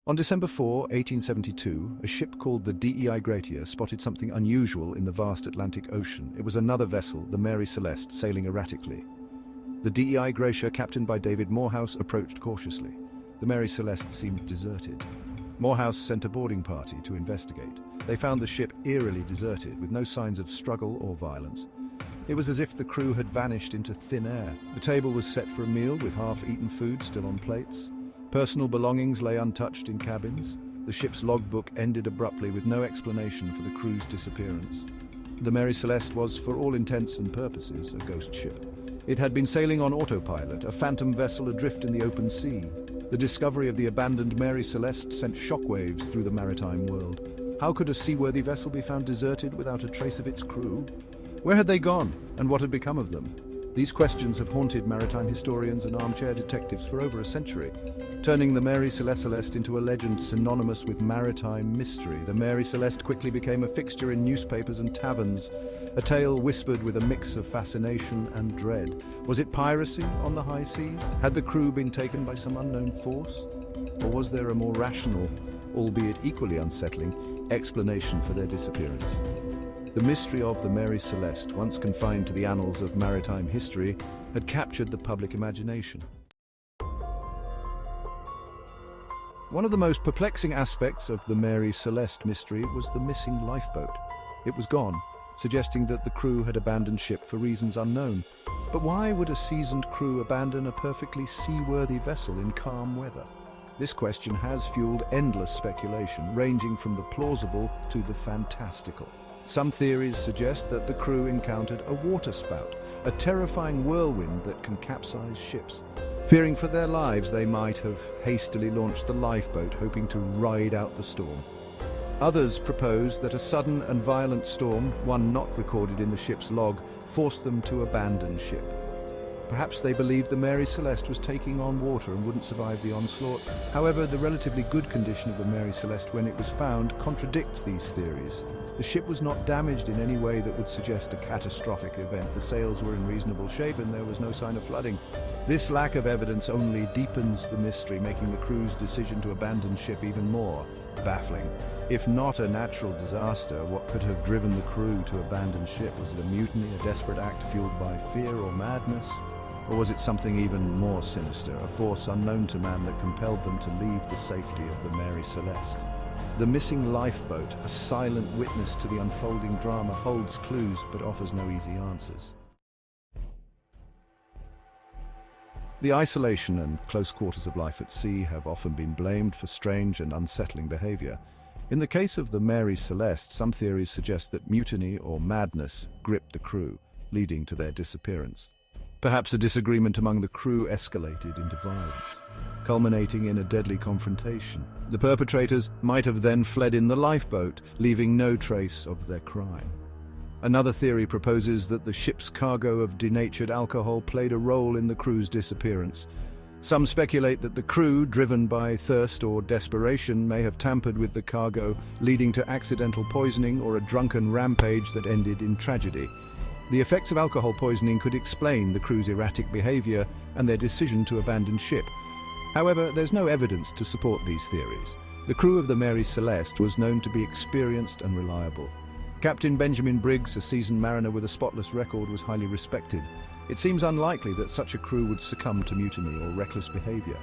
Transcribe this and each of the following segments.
On December 4, 1872, a ship called the DEI Gratia spotted something unusual in the vast Atlantic Ocean. It was another vessel, the Mary Celeste, sailing erratically. The DEI Gratia, captained by David Morehouse, approached cautiously. The Mary Celeste seemed deserted. Morehouse sent a boarding party to investigate. They found the ship eerily deserted, with no signs of struggle or violence. It was as if the crew had vanished into thin air. The table was set for a meal, with half-eaten food still on plates. Personal belongings lay untouched in cabins. The ship's logbook ended abruptly, with no explanation for the crew's disappearance. The Mary Celeste was, for all intents and purposes, a ghost ship. It had been sailing on autopilot, a phantom vessel adrift in the open sea. The discovery of the abandoned Mary Celeste sent shockwaves through the maritime world. How could a seaworthy vessel be found deserted without a trace of its crew? Where had they gone, and what had become of them? These questions have haunted maritime historians and armchair detectives for over a century, turning the Mary Celeste into a legend synonymous with maritime mystery. The Mary Celeste quickly became a fixture in newspapers and taverns, a tale whispered with a mix of fascination and dread. Was it piracy on the high seas? Had the crew been taken by some unknown force? Or was there a more rational, albeit equally unsettling, explanation for their disappearance? The mystery of the Mary Celeste, once confined to the annals of maritime history, had captured the public imagination. One of the most perplexing aspects of the Mary Celeste mystery was the missing lifeboat. It was gone, suggesting that the crew had abandoned ship for reasons unknown. But why would a seasoned crew abandon a perfectly seaworthy vessel in calm weather? This question has fueled endless speculation, ranging from the plausible to the fantastical. Some theories suggest that the crew encountered a waterspout, a terrifying whirlwind that can capsize ships. Fearing for their lives, they might have hastily launched the lifeboat, hoping to ride out the storm. Others propose that a sudden and violent storm, one not recorded in the ship's log, forced them to abandon ship. Perhaps they believed the Mary Celeste was taking on water and wouldn't survive the onslaught. However, the relatively good condition of the Mary Celeste when it was found contradicts these theories. The ship was not damaged in any way that would suggest a catastrophic event. The sails were in reasonable shape and there was no sign of flooding. This lack of evidence only deepens the mystery, making the crew's decision to abandon ship even more baffling. If not a natural disaster, what could have driven the crew to abandon ship? Was it a mutiny, a desperate act fueled by fear or madness? Or was it something even more sinister, a force unknown to man that compelled them to leave the safety of the Mary Celeste? The missing lifeboat, a silent witness to the unfolding drama, holds clues but offers no easy answers. The isolation and close quarters of life at sea have often been blamed for strange and unsettling behavior. In the case of the Mary Celeste, some theories suggest that mutiny or madness gripped the crew, leading to their disappearance. Perhaps a disagreement among the crew escalated into violence, culminating in a deadly confrontation. The perpetrators might have then fled in the lifeboat, leaving no trace of their crime. Another theory proposes that the ship's cargo of denatured alcohol played a role in the crew's disappearance. Some speculate that the crew, driven by thirst or desperation, may have tampered with the cargo, leading to accidental poisoning or a drunken rampage that ended in tragedy. The effects of alcohol poisoning could explain the crew's erratic behavior and their decision to abandon ship. However, there's no evidence to support these theories. The crew of the Mary Celeste was known to be experienced and reliable. Captain Benjamin Briggs, a seasoned mariner with a spotless record, was highly respected. It seems unlikely that such a crew would succumb to mutiny or reckless behavior.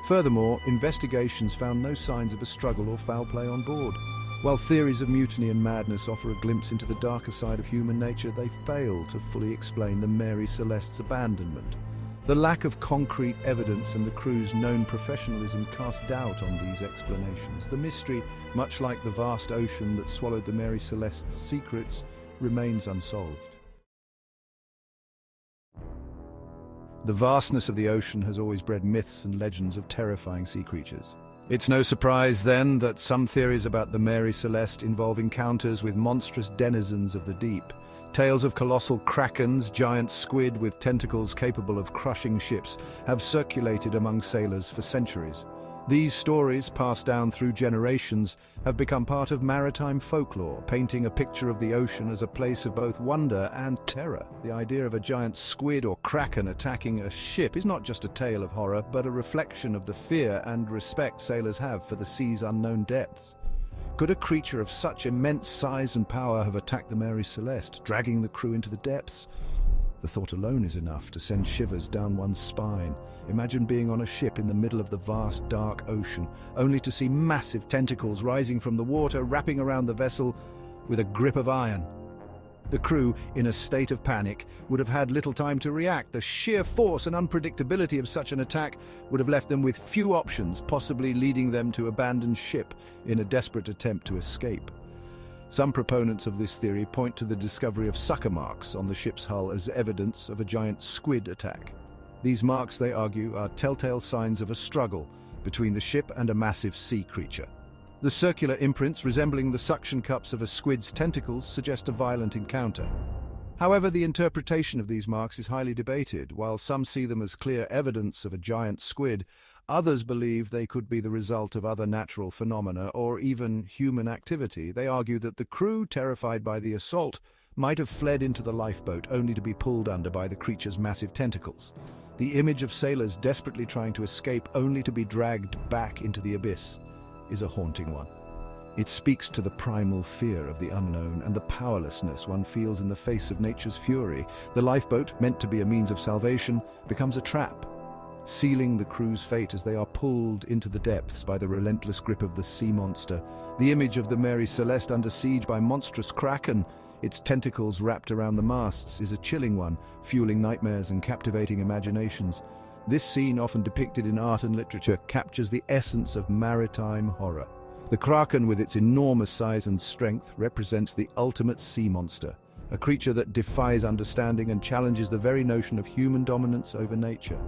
Furthermore, investigations found no signs of a struggle or foul play on board. While theories of mutiny and madness offer a glimpse into the darker side of human nature, they fail to fully explain the Mary Celeste's abandonment. The lack of concrete evidence and the crew's known professionalism cast doubt on these explanations. The mystery, much like the vast ocean that swallowed the Mary Celeste's secrets, remains unsolved. The vastness of the ocean has always bred myths and legends of terrifying sea creatures. It's no surprise, then, that some theories about the Mary Celeste involve encounters with monstrous denizens of the deep. Tales of colossal krakens, giant squid with tentacles capable of crushing ships, have circulated among sailors for centuries. These stories, passed down through generations, have become part of maritime folklore, painting a picture of the ocean as a place of both wonder and terror. The idea of a giant squid or kraken attacking a ship is not just a tale of horror, but a reflection of the fear and respect sailors have for the sea's unknown depths. Could a creature of such immense size and power have attacked the Mary Celeste, dragging the crew into the depths? The thought alone is enough to send shivers down one's spine. Imagine being on a ship in the middle of the vast, dark ocean, only to see massive tentacles rising from the water, wrapping around the vessel with a grip of iron. The crew, in a state of panic, would have had little time to react. The sheer force and unpredictability of such an attack would have left them with few options, possibly leading them to abandon ship in a desperate attempt to escape. Some proponents of this theory point to the discovery of sucker marks on the ship's hull as evidence of a giant squid attack. These marks, they argue, are telltale signs of a struggle between the ship and a massive sea creature. The circular imprints resembling the suction cups of a squid's tentacles suggest a violent encounter. However, the interpretation of these marks is highly debated. While some see them as clear evidence of a giant squid, others believe they could be the result of other natural phenomena or even human activity. They argue that the crew, terrified by the assault, might have fled into the lifeboat only to be pulled under by the creature's massive tentacles. The image of sailors desperately trying to escape only to be dragged back into the abyss is a haunting one. It speaks to the primal fear of the unknown and the powerlessness one feels in the face of nature's fury. The lifeboat, meant to be a means of salvation, becomes a trap, sealing the crew's fate as they are pulled into the depths by the relentless grip of the sea monster. The image of the Mary Celeste under siege by monstrous kraken, its tentacles wrapped around the masts, is a chilling one, fueling nightmares and captivating imaginations. This scene, often depicted in art and literature, captures the essence of maritime horror. The kraken, with its enormous size and strength, represents the ultimate sea monster, a creature that defies understanding and challenges the very notion of human dominance over nature.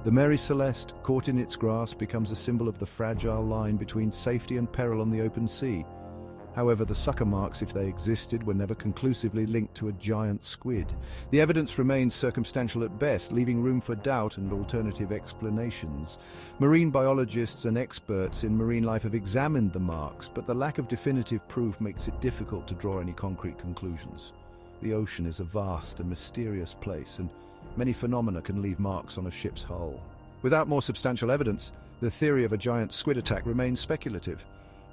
The Mary Celeste, caught in its grasp, becomes a symbol of the fragile line between safety and peril on the open sea. However, the sucker marks, if they existed, were never conclusively linked to a giant squid. The evidence remains circumstantial at best, leaving room for doubt and alternative explanations. Marine biologists and experts in marine life have examined the marks, but the lack of definitive proof makes it difficult to draw any concrete conclusions. The ocean is a vast and mysterious place, and many phenomena can leave marks on a ship's hull. Without more substantial evidence, the theory of a giant squid attack remains speculative.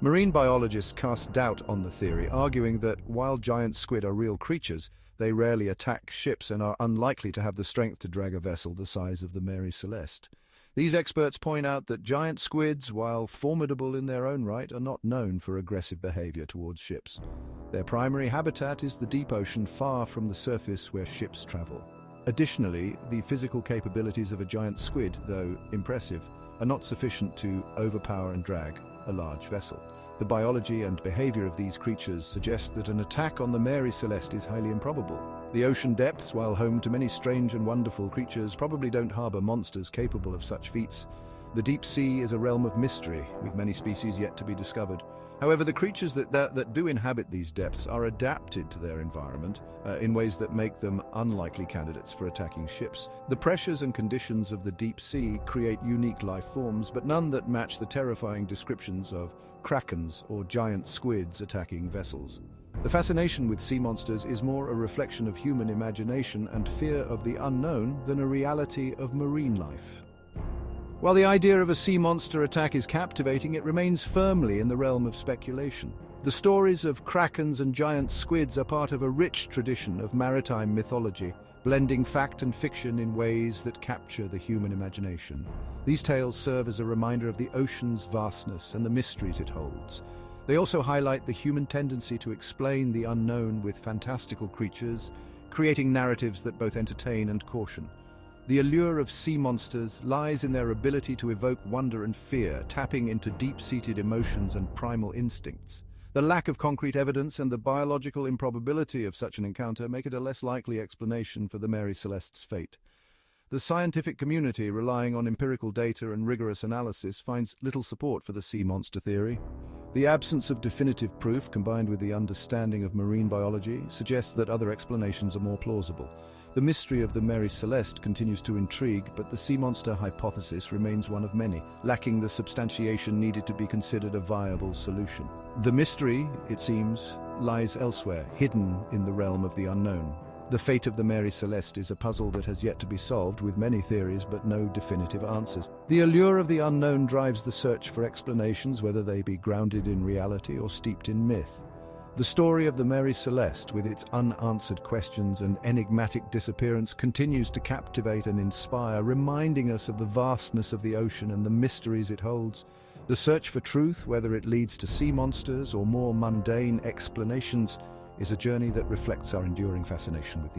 Marine biologists cast doubt on the theory, arguing that while giant squid are real creatures, they rarely attack ships and are unlikely to have the strength to drag a vessel the size of the Mary Celeste. These experts point out that giant squids, while formidable in their own right, are not known for aggressive behavior towards ships. Their primary habitat is the deep ocean, far from the surface where ships travel. Additionally, the physical capabilities of a giant squid, though impressive, are not sufficient to overpower and drag a large vessel. The biology and behavior of these creatures suggest that an attack on the Mary Celeste is highly improbable. The ocean depths, while home to many strange and wonderful creatures, probably don't harbor monsters capable of such feats. The deep sea is a realm of mystery, with many species yet to be discovered. However, the creatures that do inhabit these depths are adapted to their environment in ways that make them unlikely candidates for attacking ships. The pressures and conditions of the deep sea create unique life forms, but none that match the terrifying descriptions of krakens or giant squids attacking vessels. The fascination with sea monsters is more a reflection of human imagination and fear of the unknown than a reality of marine life. While the idea of a sea monster attack is captivating, it remains firmly in the realm of speculation. The stories of krakens and giant squids are part of a rich tradition of maritime mythology, blending fact and fiction in ways that capture the human imagination. These tales serve as a reminder of the ocean's vastness and the mysteries it holds. They also highlight the human tendency to explain the unknown with fantastical creatures, creating narratives that both entertain and caution. The allure of sea monsters lies in their ability to evoke wonder and fear, tapping into deep-seated emotions and primal instincts. The lack of concrete evidence and the biological improbability of such an encounter make it a less likely explanation for the Mary Celeste's fate. The scientific community, relying on empirical data and rigorous analysis, finds little support for the sea monster theory. The absence of definitive proof, combined with the understanding of marine biology, suggests that other explanations are more plausible. The mystery of the Mary Celeste continues to intrigue, but the sea monster hypothesis remains one of many, lacking the substantiation needed to be considered a viable solution. The mystery, it seems, lies elsewhere, hidden in the realm of the unknown. The fate of the Mary Celeste is a puzzle that has yet to be solved, with many theories but no definitive answers. The allure of the unknown drives the search for explanations, whether they be grounded in reality or steeped in myth. The story of the Mary Celeste, with its unanswered questions and enigmatic disappearance, continues to captivate and inspire, reminding us of the vastness of the ocean and the mysteries it holds. The search for truth, whether it leads to sea monsters or more mundane explanations, is a journey that reflects our enduring fascination with the unknown.